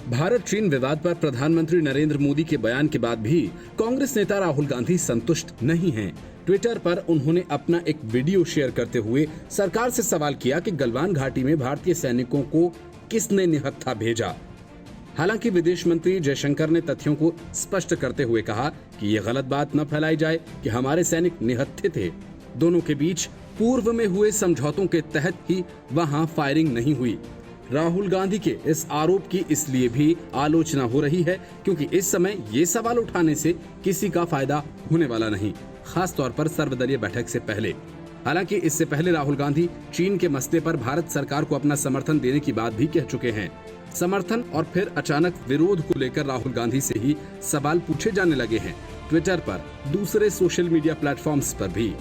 भारत चीन विवाद पर प्रधानमंत्री नरेंद्र मोदी के बयान के बाद भी कांग्रेस नेता राहुल गांधी संतुष्ट नहीं हैं। ट्विटर पर उन्होंने अपना एक वीडियो शेयर करते हुए सरकार से सवाल किया कि गलवान घाटी में भारतीय सैनिकों को किसने निहत्था भेजा। हालांकि विदेश मंत्री जयशंकर ने तथ्यों को स्पष्ट करते हुए कहा कि ये गलत बात न फैलाई जाए कि हमारे सैनिक निहत्थे थे। दोनों के बीच पूर्व में हुए समझौतों के तहत ही वहां फायरिंग नहीं हुई। राहुल गांधी के इस आरोप की इसलिए भी आलोचना हो रही है क्योंकि इस समय ये सवाल उठाने से किसी का फायदा होने वाला नहीं, खास तौर पर सर्वदलीय बैठक से पहले। हालांकि इससे पहले राहुल गांधी चीन के मसले पर भारत सरकार को अपना समर्थन देने की बात भी कह चुके हैं। समर्थन और फिर अचानक विरोध को लेकर राहुल गांधी से ही सवाल पूछे जाने लगे हैं। ट्विटर पर, दूसरे सोशल मीडिया प्लेटफॉर्म्स पर भी।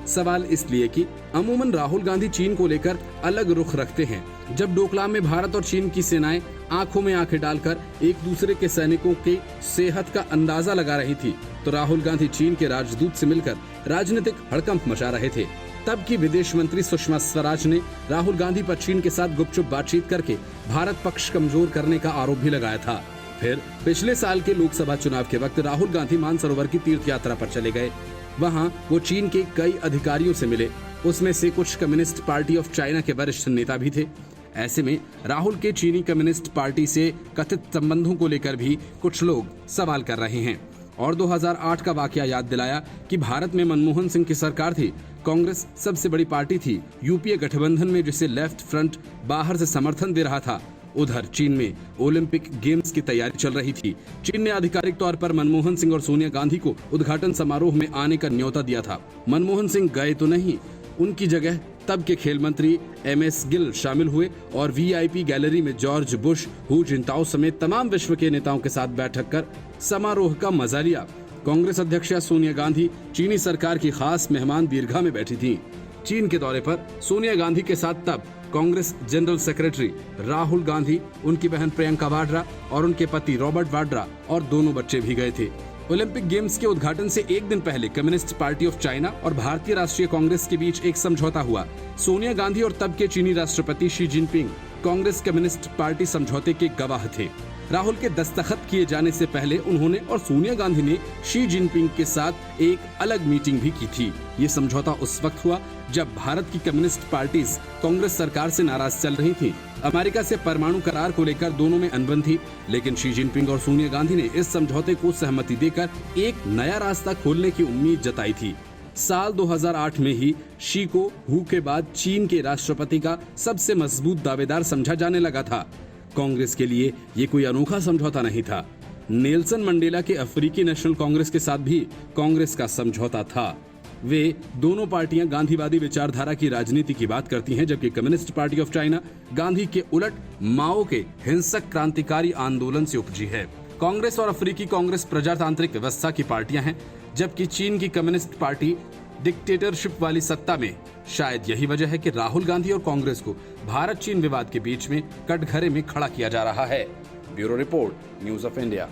सवाल इसलिए कि अमूमन राहुल गांधी चीन को लेकर अलग रुख रखते हैं। जब डोकलाम में भारत और चीन की सेनाएं आंखों में आंखें डालकर एक दूसरे के सैनिकों की सेहत का अंदाजा लगा रही थी, तो राहुल गांधी चीन के राजदूत से मिलकर राजनीतिक हड़कंप मचा रहे थे। तब की विदेश मंत्री सुषमा स्वराज ने राहुल गांधी पर चीन के साथ गुपचुप बातचीत करके भारत पक्ष कमजोर करने का आरोप भी लगाया था। फिर पिछले साल के लोकसभा चुनाव के वक्त राहुल गांधी मानसरोवर की तीर्थ यात्रा पर चले गए। वहां वो चीन के कई अधिकारियों से मिले, उसमें से कुछ कम्युनिस्ट पार्टी ऑफ चाइना के वरिष्ठ नेता भी थे। ऐसे में राहुल के चीनी कम्युनिस्ट पार्टी से कथित संबंधों को लेकर भी कुछ लोग सवाल कर रहे हैं और 2008 का वाकया याद दिलाया कि भारत में मनमोहन सिंह की सरकार थी, कांग्रेस सबसे बड़ी पार्टी थी यूपीए गठबंधन में, जिसे लेफ्ट फ्रंट बाहर से समर्थन दे रहा था। उधर चीन में ओलंपिक गेम्स की तैयारी चल रही थी। चीन ने आधिकारिक तौर पर मनमोहन सिंह और सोनिया गांधी को उद्घाटन समारोह में आने का न्योता दिया था। मनमोहन सिंह गए तो नहीं, उनकी जगह तब के खेल मंत्री MS गिल शामिल हुए और VIP गैलरी में जॉर्ज बुश, हू जिनताओ समेत तमाम विश्व के नेताओं के साथ बैठक कर समारोह का मजा लिया। कांग्रेस अध्यक्षा सोनिया गांधी चीनी सरकार की खास मेहमान दीर्घा में बैठी थी। चीन के दौरे पर सोनिया गांधी के साथ तब कांग्रेस जनरल सेक्रेटरी राहुल गांधी, उनकी बहन प्रियंका वाड्रा और उनके पति रॉबर्ट वाड्रा और दोनों बच्चे भी गए थे। ओलंपिक गेम्स के उद्घाटन से एक दिन पहले कम्युनिस्ट पार्टी ऑफ चाइना और भारतीय राष्ट्रीय कांग्रेस के बीच एक समझौता हुआ। सोनिया गांधी और तब के चीनी राष्ट्रपति Xi Jinping Congress communist party समझौते के गवाह थे। राहुल के दस्तखत किए जाने से पहले उन्होंने और सोनिया गांधी ने शी जिनपिंग के साथ एक अलग मीटिंग भी की थी। ये समझौता उस वक्त हुआ जब भारत की कम्युनिस्ट पार्टीज कांग्रेस सरकार से नाराज चल रही थी। अमेरिका से परमाणु करार को लेकर दोनों में अनबन थी, लेकिन शी जिनपिंग और सोनिया गांधी ने इस समझौते को सहमति देकर एक नया रास्ता खोलने की उम्मीद जताई थी। साल 2008 में ही शी को हू के बाद चीन के राष्ट्रपति का सबसे मजबूत दावेदार समझा जाने लगा था। कांग्रेस के लिए ये कोई अनोखा समझौता नहीं था। नेल्सन मंडेला के अफ्रीकी नेशनल कांग्रेस के साथ भी कांग्रेस का समझौता था। वे दोनों पार्टियां गांधीवादी विचारधारा की राजनीति की बात करती हैं, जबकि communist party of China Gandhi के उलट माओ के हिंसक क्रांतिकारी आंदोलन से उपजी है। कांग्रेस और अफ्रीकी कांग्रेस प्रजातांत्रिक व्यवस्था की पार्टियां हैं, जबकि चीन की कम्युनिस्ट पार्टी डिक्टेटरशिप वाली सत्ता में। शायद यही वजह है कि राहुल गांधी और कांग्रेस को भारत चीन विवाद के बीच में कटघरे में खड़ा किया जा रहा है। Bureau report, news of India.